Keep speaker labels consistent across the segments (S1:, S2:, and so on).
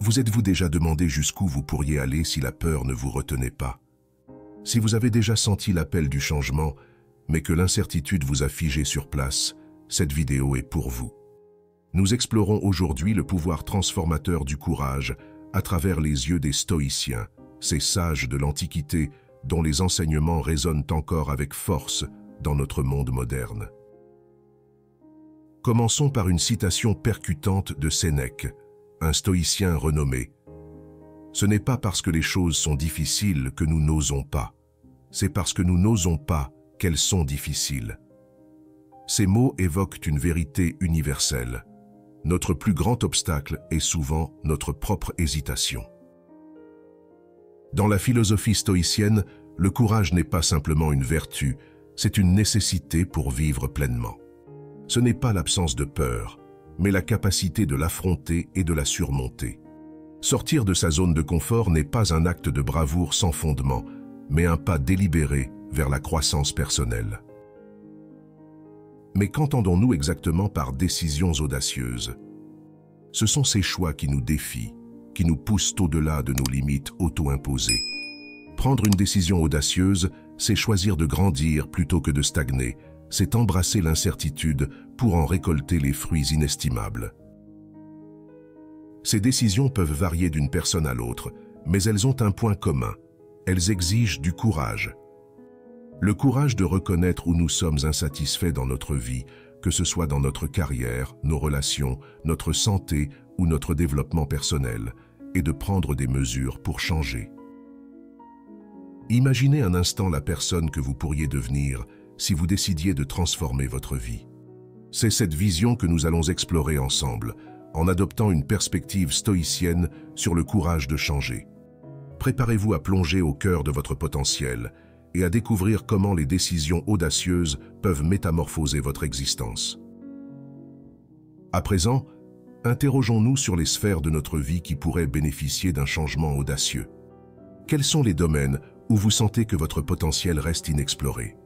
S1: Vous êtes-vous déjà demandé jusqu'où vous pourriez aller si la peur ne vous retenait pas? Si vous avez déjà senti l'appel du changement, mais que l'incertitude vous a figé sur place, cette vidéo est pour vous. Nous explorons aujourd'hui le pouvoir transformateur du courage à travers les yeux des stoïciens, ces sages de l'Antiquité dont les enseignements résonnent encore avec force dans notre monde moderne. Commençons par une citation percutante de Sénèque, un stoïcien renommé. « Ce n'est pas parce que les choses sont difficiles que nous n'osons pas, c'est parce que nous n'osons pas qu'elles sont difficiles. » Ces mots évoquent une vérité universelle. Notre plus grand obstacle est souvent notre propre hésitation. Dans la philosophie stoïcienne, le courage n'est pas simplement une vertu, c'est une nécessité pour vivre pleinement. Ce n'est pas l'absence de peur, mais la capacité de l'affronter et de la surmonter. Sortir de sa zone de confort n'est pas un acte de bravoure sans fondement, mais un pas délibéré vers la croissance personnelle. Mais qu'entendons-nous exactement par décisions audacieuses? Ce sont ces choix qui nous défient, qui nous poussent au-delà de nos limites auto-imposées. Prendre une décision audacieuse, c'est choisir de grandir plutôt que de stagner, c'est embrasser l'incertitude pour en récolter les fruits inestimables. Ces décisions peuvent varier d'une personne à l'autre, mais elles ont un point commun. Elles exigent du courage. Le courage de reconnaître où nous sommes insatisfaits dans notre vie, que ce soit dans notre carrière, nos relations, notre santé ou notre développement personnel, et de prendre des mesures pour changer. Imaginez un instant la personne que vous pourriez devenir si vous décidiez de transformer votre vie. C'est cette vision que nous allons explorer ensemble, en adoptant une perspective stoïcienne sur le courage de changer. Préparez-vous à plonger au cœur de votre potentiel et à découvrir comment les décisions audacieuses peuvent métamorphoser votre existence. À présent, interrogeons-nous sur les sphères de notre vie qui pourraient bénéficier d'un changement audacieux. Quels sont les domaines où vous sentez que votre potentiel reste inexploré?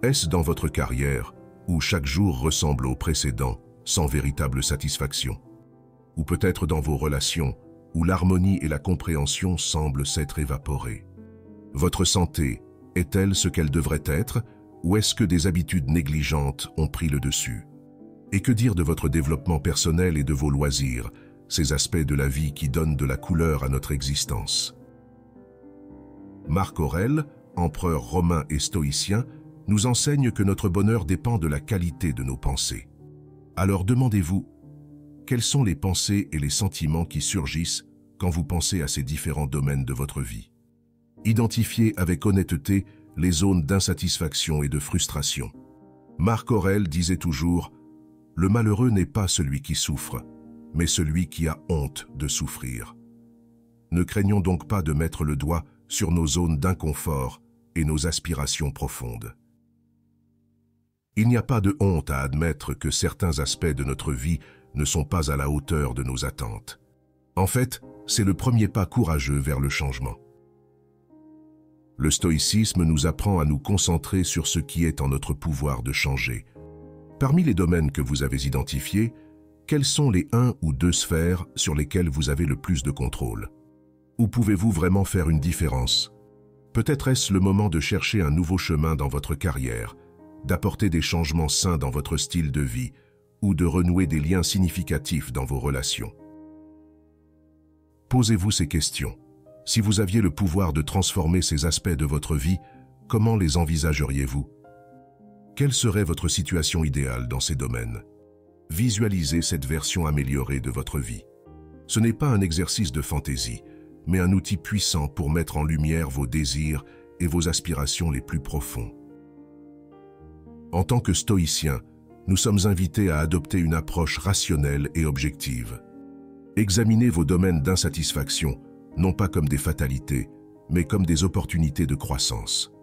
S1: Est-ce dans votre carrière, où chaque jour ressemble au précédent, sans véritable satisfaction? Ou peut-être dans vos relations, où l'harmonie et la compréhension semblent s'être évaporées? Votre santé est-elle ce qu'elle devrait être, ou est-ce que des habitudes négligentes ont pris le dessus? Et que dire de votre développement personnel et de vos loisirs, ces aspects de la vie qui donnent de la couleur à notre existence? Marc Aurèle, empereur romain et stoïcien, nous enseigne que notre bonheur dépend de la qualité de nos pensées. Alors demandez-vous, quelles sont les pensées et les sentiments qui surgissent quand vous pensez à ces différents domaines de votre vie? Identifiez avec honnêteté les zones d'insatisfaction et de frustration. Marc Aurèle disait toujours « Le malheureux n'est pas celui qui souffre, mais celui qui a honte de souffrir ». Ne craignons donc pas de mettre le doigt sur nos zones d'inconfort et nos aspirations profondes. Il n'y a pas de honte à admettre que certains aspects de notre vie ne sont pas à la hauteur de nos attentes. En fait, c'est le premier pas courageux vers le changement. Le stoïcisme nous apprend à nous concentrer sur ce qui est en notre pouvoir de changer. Parmi les domaines que vous avez identifiés, quelles sont les 1 ou 2 sphères sur lesquelles vous avez le plus de contrôle? Où pouvez-vous vraiment faire une différence? Peut-être est-ce le moment de chercher un nouveau chemin dans votre carrière, d'apporter des changements sains dans votre style de vie ou de renouer des liens significatifs dans vos relations. Posez-vous ces questions. Si vous aviez le pouvoir de transformer ces aspects de votre vie, comment les envisageriez-vous? Quelle serait votre situation idéale dans ces domaines? Visualisez cette version améliorée de votre vie. Ce n'est pas un exercice de fantaisie, mais un outil puissant pour mettre en lumière vos désirs et vos aspirations les plus profonds. En tant que stoïciens, nous sommes invités à adopter une approche rationnelle et objective. Examinez vos domaines d'insatisfaction, non pas comme des fatalités, mais comme des opportunités de croissance.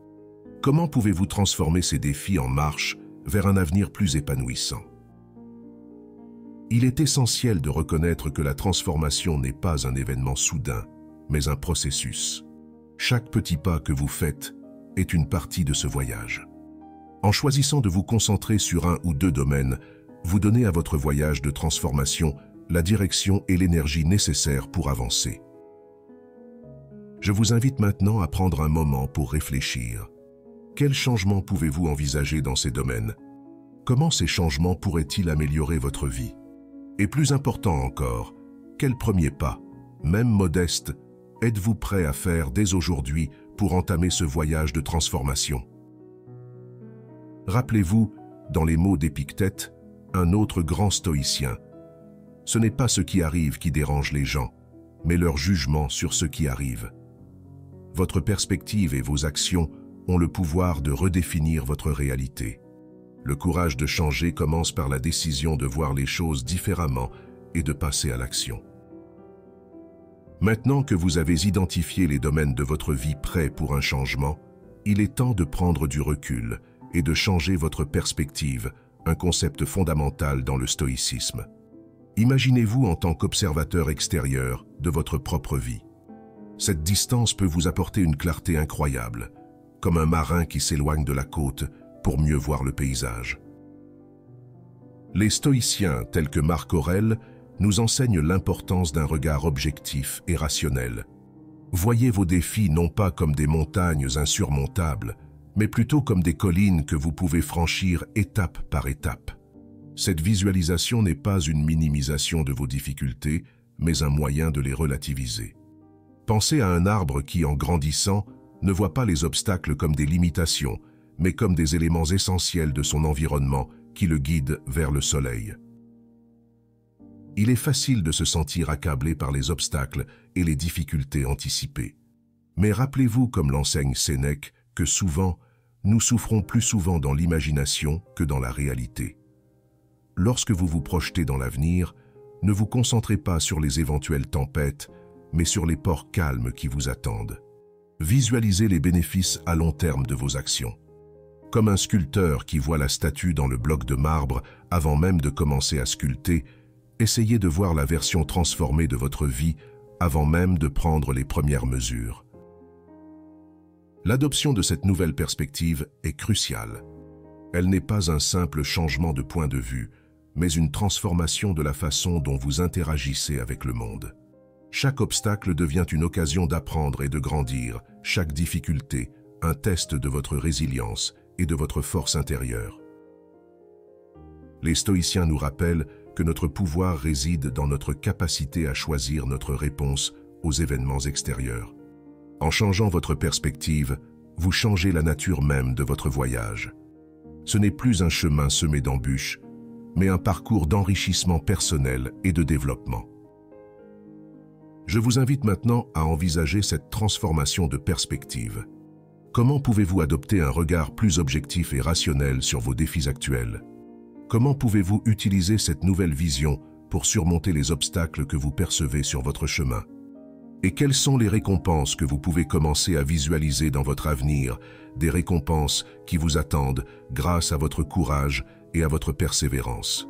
S1: Comment pouvez-vous transformer ces défis en marche vers un avenir plus épanouissant? Il est essentiel de reconnaître que la transformation n'est pas un événement soudain, mais un processus. Chaque petit pas que vous faites est une partie de ce voyage. En choisissant de vous concentrer sur 1 ou 2 domaines, vous donnez à votre voyage de transformation la direction et l'énergie nécessaires pour avancer. Je vous invite maintenant à prendre un moment pour réfléchir. Quels changements pouvez-vous envisager dans ces domaines? Comment ces changements pourraient-ils améliorer votre vie? Et plus important encore, quel premier pas, même modeste, êtes-vous prêt à faire dès aujourd'hui pour entamer ce voyage de transformation? Rappelez-vous, dans les mots d'Épictète, un autre grand stoïcien, ce n'est pas ce qui arrive qui dérange les gens, mais leur jugement sur ce qui arrive. Votre perspective et vos actions ont le pouvoir de redéfinir votre réalité. Le courage de changer commence par la décision de voir les choses différemment et de passer à l'action. Maintenant que vous avez identifié les domaines de votre vie prêts pour un changement, il est temps de prendre du recul et de changer votre perspective, un concept fondamental dans le stoïcisme. Imaginez-vous en tant qu'observateur extérieur de votre propre vie. Cette distance peut vous apporter une clarté incroyable, comme un marin qui s'éloigne de la côte pour mieux voir le paysage. Les stoïciens, tels que Marc Aurèle, nous enseignent l'importance d'un regard objectif et rationnel. Voyez vos défis non pas comme des montagnes insurmontables, mais plutôt comme des collines que vous pouvez franchir étape par étape. Cette visualisation n'est pas une minimisation de vos difficultés, mais un moyen de les relativiser. Pensez à un arbre qui, en grandissant, ne voit pas les obstacles comme des limitations, mais comme des éléments essentiels de son environnement qui le guident vers le soleil. Il est facile de se sentir accablé par les obstacles et les difficultés anticipées. Mais rappelez-vous, comme l'enseigne Sénèque, que souvent, nous souffrons plus souvent dans l'imagination que dans la réalité. Lorsque vous vous projetez dans l'avenir, ne vous concentrez pas sur les éventuelles tempêtes, mais sur les ports calmes qui vous attendent. Visualisez les bénéfices à long terme de vos actions. Comme un sculpteur qui voit la statue dans le bloc de marbre avant même de commencer à sculpter, essayez de voir la version transformée de votre vie avant même de prendre les premières mesures. L'adoption de cette nouvelle perspective est cruciale. Elle n'est pas un simple changement de point de vue, mais une transformation de la façon dont vous interagissez avec le monde. Chaque obstacle devient une occasion d'apprendre et de grandir, chaque difficulté, un test de votre résilience et de votre force intérieure. Les stoïciens nous rappellent que notre pouvoir réside dans notre capacité à choisir notre réponse aux événements extérieurs. En changeant votre perspective, vous changez la nature même de votre voyage. Ce n'est plus un chemin semé d'embûches, mais un parcours d'enrichissement personnel et de développement. Je vous invite maintenant à envisager cette transformation de perspective. Comment pouvez-vous adopter un regard plus objectif et rationnel sur vos défis actuels? Comment pouvez-vous utiliser cette nouvelle vision pour surmonter les obstacles que vous percevez sur votre chemin? Et quelles sont les récompenses que vous pouvez commencer à visualiser dans votre avenir, des récompenses qui vous attendent grâce à votre courage et à votre persévérance?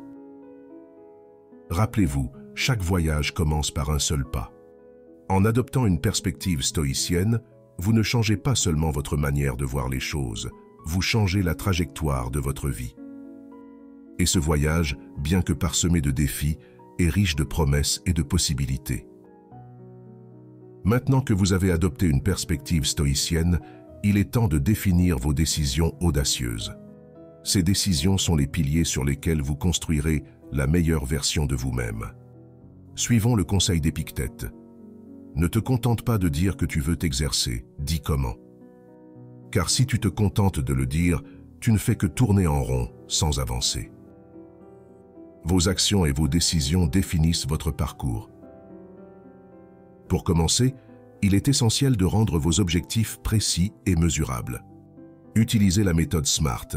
S1: Rappelez-vous, chaque voyage commence par un seul pas. En adoptant une perspective stoïcienne, vous ne changez pas seulement votre manière de voir les choses, vous changez la trajectoire de votre vie. Et ce voyage, bien que parsemé de défis, est riche de promesses et de possibilités. Maintenant que vous avez adopté une perspective stoïcienne, il est temps de définir vos décisions audacieuses. Ces décisions sont les piliers sur lesquels vous construirez la meilleure version de vous-même. Suivons le conseil d'Épictète. Ne te contente pas de dire que tu veux t'exercer, dis comment. Car si tu te contentes de le dire, tu ne fais que tourner en rond sans avancer. Vos actions et vos décisions définissent votre parcours. Pour commencer, il est essentiel de rendre vos objectifs précis et mesurables. Utilisez la méthode SMART,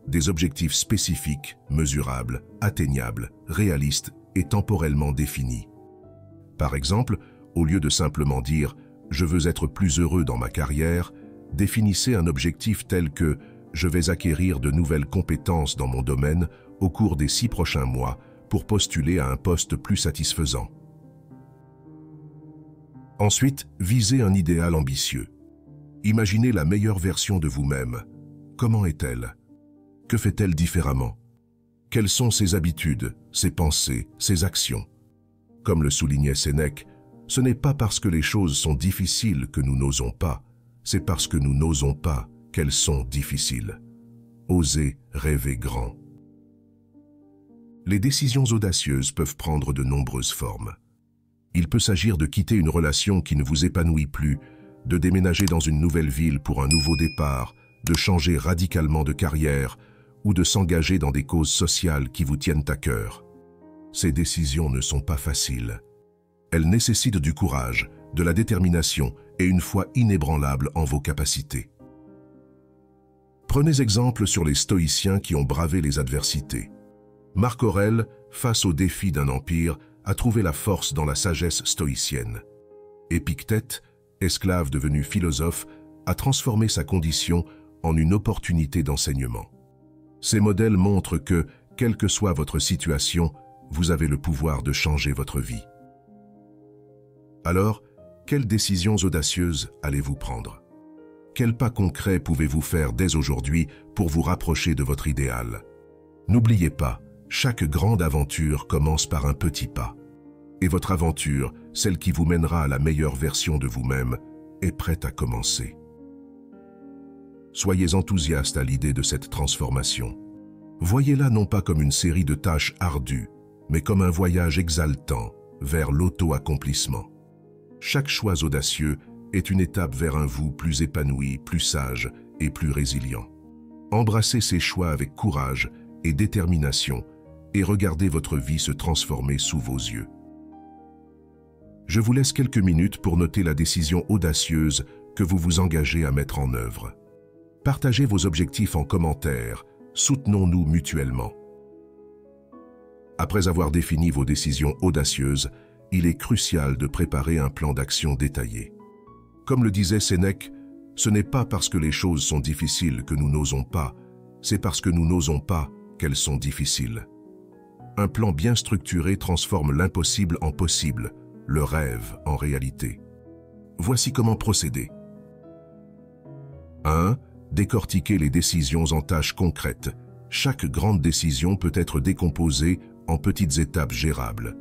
S1: des objectifs spécifiques, mesurables, atteignables, réalistes et temporellement définis. Par exemple, au lieu de simplement dire « je veux être plus heureux dans ma carrière », définissez un objectif tel que « je vais acquérir de nouvelles compétences dans mon domaine au cours des 6 prochains mois pour postuler à un poste plus satisfaisant ». Ensuite, visez un idéal ambitieux. Imaginez la meilleure version de vous-même. Comment est-elle? Que fait-elle différemment? Quelles sont ses habitudes, ses pensées, ses actions? Comme le soulignait Sénèque, ce n'est pas parce que les choses sont difficiles que nous n'osons pas, c'est parce que nous n'osons pas qu'elles sont difficiles. Osez rêver grand. Les décisions audacieuses peuvent prendre de nombreuses formes. Il peut s'agir de quitter une relation qui ne vous épanouit plus, de déménager dans une nouvelle ville pour un nouveau départ, de changer radicalement de carrière ou de s'engager dans des causes sociales qui vous tiennent à cœur. Ces décisions ne sont pas faciles. Elles nécessitent du courage, de la détermination et une foi inébranlable en vos capacités. Prenez exemple sur les stoïciens qui ont bravé les adversités. Marc Aurèle, face au défi d'un empire, a trouvé la force dans la sagesse stoïcienne. Épictète, esclave devenu philosophe, a transformé sa condition en une opportunité d'enseignement. Ces modèles montrent que, quelle que soit votre situation, vous avez le pouvoir de changer votre vie. Alors, quelles décisions audacieuses allez-vous prendre? Quels pas concrets pouvez-vous faire dès aujourd'hui pour vous rapprocher de votre idéal? N'oubliez pas, chaque grande aventure commence par un petit pas. Et votre aventure, celle qui vous mènera à la meilleure version de vous-même, est prête à commencer. Soyez enthousiaste à l'idée de cette transformation. Voyez-la non pas comme une série de tâches ardues, mais comme un voyage exaltant vers l'auto-accomplissement. Chaque choix audacieux est une étape vers un vous plus épanoui, plus sage et plus résilient. Embrassez ces choix avec courage et détermination et regardez votre vie se transformer sous vos yeux. Je vous laisse quelques minutes pour noter la décision audacieuse que vous vous engagez à mettre en œuvre. Partagez vos objectifs en commentaire, soutenons-nous mutuellement. Après avoir défini vos décisions audacieuses, il est crucial de préparer un plan d'action détaillé. Comme le disait Sénèque, ce n'est pas parce que les choses sont difficiles que nous n'osons pas, c'est parce que nous n'osons pas qu'elles sont difficiles. Un plan bien structuré transforme l'impossible en possible, le rêve en réalité. Voici comment procéder. 1. Décortiquer les décisions en tâches concrètes. Chaque grande décision peut être décomposée en petites étapes gérables.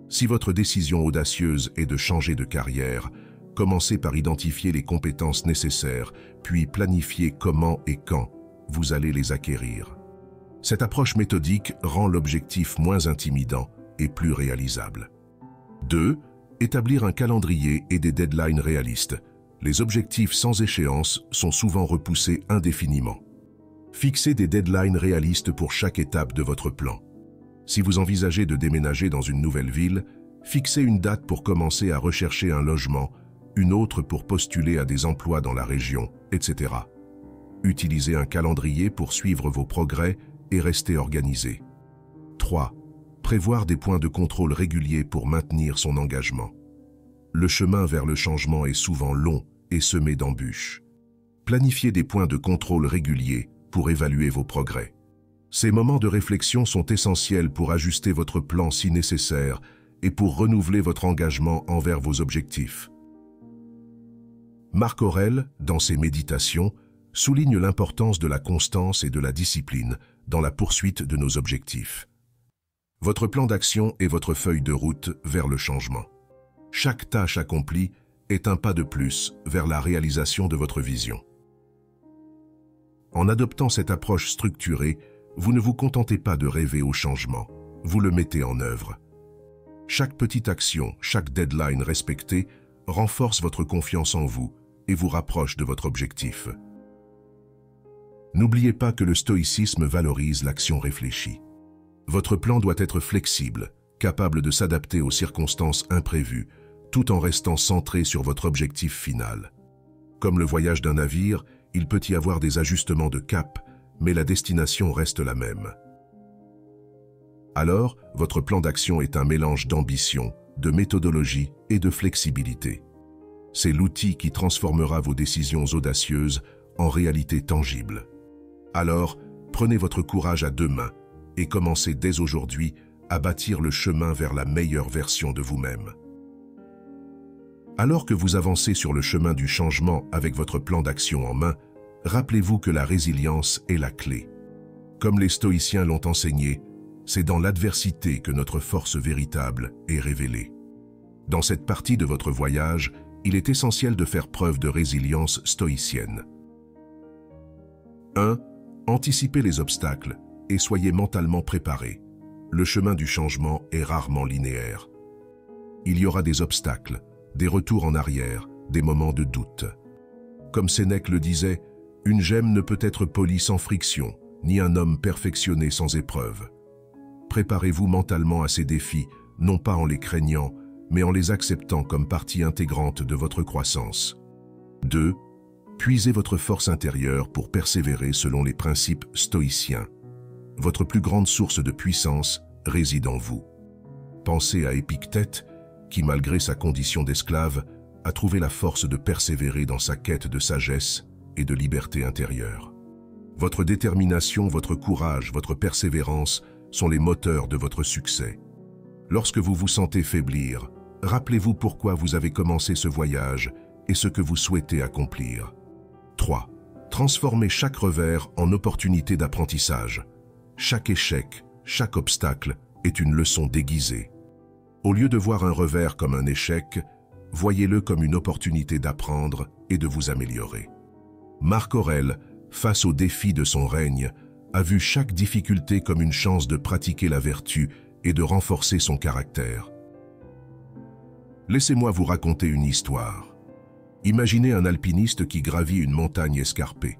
S1: Si votre décision audacieuse est de changer de carrière, commencez par identifier les compétences nécessaires, puis planifier comment et quand vous allez les acquérir. Cette approche méthodique rend l'objectif moins intimidant et plus réalisable. 2. Établir un calendrier et des deadlines réalistes. Les objectifs sans échéance sont souvent repoussés indéfiniment. Fixez des deadlines réalistes pour chaque étape de votre plan. Si vous envisagez de déménager dans une nouvelle ville, fixez une date pour commencer à rechercher un logement, une autre pour postuler à des emplois dans la région, etc. Utilisez un calendrier pour suivre vos progrès et rester organisé. 3. Prévoir des points de contrôle réguliers pour maintenir son engagement. Le chemin vers le changement est souvent long et semé d'embûches. Planifiez des points de contrôle réguliers pour évaluer vos progrès. Ces moments de réflexion sont essentiels pour ajuster votre plan si nécessaire et pour renouveler votre engagement envers vos objectifs. Marc Aurèle, dans ses méditations, souligne l'importance de la constance et de la discipline dans la poursuite de nos objectifs. Votre plan d'action est votre feuille de route vers le changement. Chaque tâche accomplie est un pas de plus vers la réalisation de votre vision. En adoptant cette approche structurée, vous ne vous contentez pas de rêver au changement, vous le mettez en œuvre. Chaque petite action, chaque deadline respectée renforce votre confiance en vous et vous rapproche de votre objectif. N'oubliez pas que le stoïcisme valorise l'action réfléchie. Votre plan doit être flexible, capable de s'adapter aux circonstances imprévues, tout en restant centré sur votre objectif final. Comme le voyage d'un navire, il peut y avoir des ajustements de cap, mais la destination reste la même. Alors, votre plan d'action est un mélange d'ambition, de méthodologie et de flexibilité. C'est l'outil qui transformera vos décisions audacieuses en réalité tangible. Alors, prenez votre courage à deux mains et commencez dès aujourd'hui à bâtir le chemin vers la meilleure version de vous-même. Alors que vous avancez sur le chemin du changement avec votre plan d'action en main, rappelez-vous que la résilience est la clé. Comme les stoïciens l'ont enseigné, C'est dans l'adversité que notre force véritable est révélée. Dans cette partie de votre voyage, il est essentiel de faire preuve de résilience stoïcienne. 1. Anticipez les obstacles et soyez mentalement préparés. Le chemin du changement est rarement linéaire. Il y aura des obstacles, des retours en arrière, des moments de doute. Comme Sénèque le disait, une gemme ne peut être polie sans friction, ni un homme perfectionné sans épreuve. Préparez-vous mentalement à ces défis, non pas en les craignant, mais en les acceptant comme partie intégrante de votre croissance. 2. Puisez votre force intérieure pour persévérer selon les principes stoïciens. Votre plus grande source de puissance réside en vous. Pensez à Épictète, qui, malgré sa condition d'esclave, a trouvé la force de persévérer dans sa quête de sagesse et de liberté intérieure. Votre détermination, votre courage, votre persévérance sont les moteurs de votre succès. Lorsque vous vous sentez faiblir, rappelez-vous pourquoi vous avez commencé ce voyage et ce que vous souhaitez accomplir. 3. Transformez chaque revers en opportunité d'apprentissage. Chaque échec, chaque obstacle est une leçon déguisée. Au lieu de voir un revers comme un échec, voyez-le comme une opportunité d'apprendre et de vous améliorer. Marc Aurèle, face aux défis de son règne, a vu chaque difficulté comme une chance de pratiquer la vertu et de renforcer son caractère. Laissez-moi vous raconter une histoire. Imaginez un alpiniste qui gravit une montagne escarpée.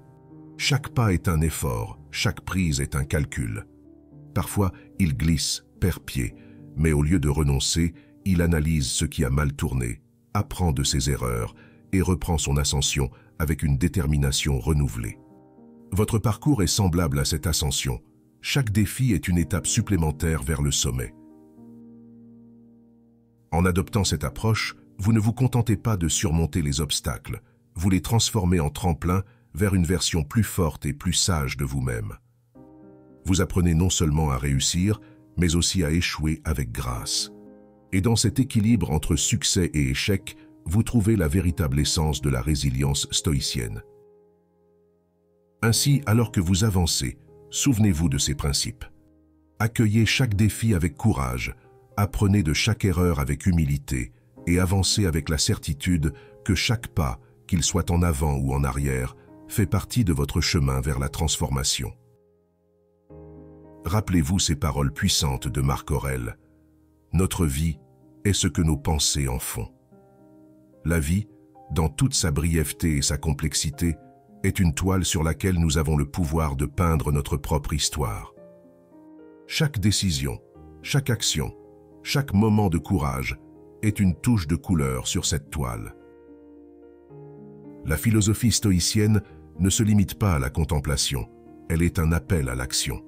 S1: Chaque pas est un effort, chaque prise est un calcul. Parfois, il glisse, perd pied, mais au lieu de renoncer, il analyse ce qui a mal tourné, apprend de ses erreurs et reprend son ascension avec une détermination renouvelée. Votre parcours est semblable à cette ascension. Chaque défi est une étape supplémentaire vers le sommet. En adoptant cette approche, vous ne vous contentez pas de surmonter les obstacles, vous les transformez en tremplin vers une version plus forte et plus sage de vous-même. Vous apprenez non seulement à réussir, mais aussi à échouer avec grâce. Et dans cet équilibre entre succès et échec, vous trouvez la véritable essence de la résilience stoïcienne. Ainsi, alors que vous avancez, souvenez-vous de ces principes. Accueillez chaque défi avec courage, apprenez de chaque erreur avec humilité et avancez avec la certitude que chaque pas, qu'il soit en avant ou en arrière, fait partie de votre chemin vers la transformation. Rappelez-vous ces paroles puissantes de Marc Aurèle. Notre vie est ce que nos pensées en font. La vie, dans toute sa brièveté et sa complexité, est une toile sur laquelle nous avons le pouvoir de peindre notre propre histoire. Chaque décision, chaque action, chaque moment de courage est une touche de couleur sur cette toile. La philosophie stoïcienne ne se limite pas à la contemplation, elle est un appel à l'action.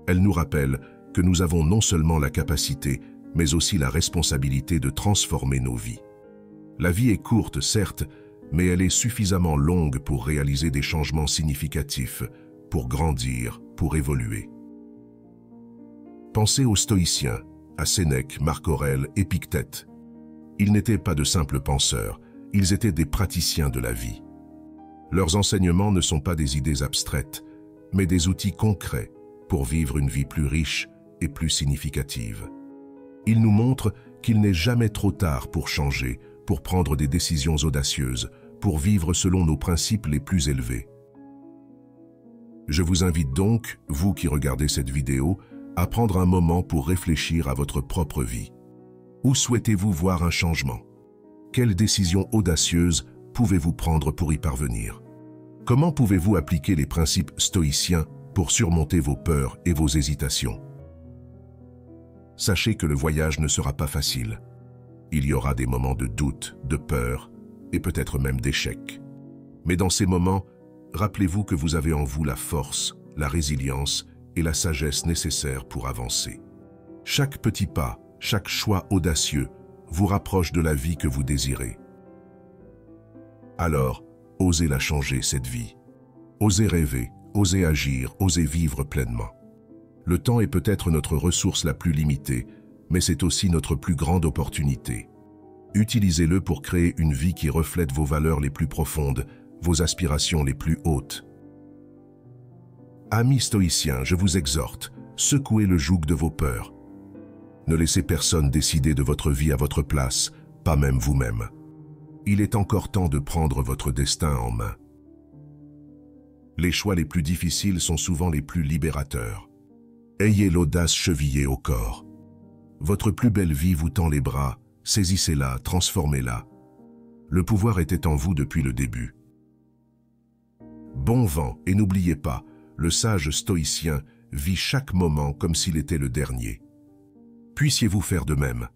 S1: Elle nous rappelle que nous avons non seulement la capacité, mais aussi la responsabilité de transformer nos vies. La vie est courte, certes, mais elle est suffisamment longue pour réaliser des changements significatifs, pour grandir, pour évoluer. Pensez aux stoïciens, à Sénèque, Marc Aurèle, Épictète. Ils n'étaient pas de simples penseurs, ils étaient des praticiens de la vie. Leurs enseignements ne sont pas des idées abstraites, mais des outils concrets pour vivre une vie plus riche et plus significative. Ils nous montrent qu'il n'est jamais trop tard pour changer, pour prendre des décisions audacieuses, pour vivre selon nos principes les plus élevés. Je vous invite donc, vous qui regardez cette vidéo, à prendre un moment pour réfléchir à votre propre vie. Où souhaitez-vous voir un changement? Quelles décisions audacieuses pouvez-vous prendre pour y parvenir? Comment pouvez-vous appliquer les principes stoïciens pour surmonter vos peurs et vos hésitations? Sachez que le voyage ne sera pas facile. Il y aura des moments de doute, de peur et peut-être même d'échec. Mais dans ces moments, rappelez-vous que vous avez en vous la force, la résilience et la sagesse nécessaires pour avancer. Chaque petit pas, chaque choix audacieux vous rapproche de la vie que vous désirez. Alors, osez la changer, cette vie. Osez rêver, osez agir, osez vivre pleinement. Le temps est peut-être notre ressource la plus limitée, mais c'est aussi notre plus grande opportunité. Utilisez-le pour créer une vie qui reflète vos valeurs les plus profondes, vos aspirations les plus hautes. Amis stoïciens, je vous exhorte, secouez le joug de vos peurs. Ne laissez personne décider de votre vie à votre place, pas même vous-même. Il est encore temps de prendre votre destin en main. Les choix les plus difficiles sont souvent les plus libérateurs. Ayez l'audace chevillée au corps. Votre plus belle vie vous tend les bras, saisissez-la, transformez-la. Le pouvoir était en vous depuis le début. Bon vent, et n'oubliez pas, le sage stoïcien vit chaque moment comme s'il était le dernier. Puissiez-vous faire de même.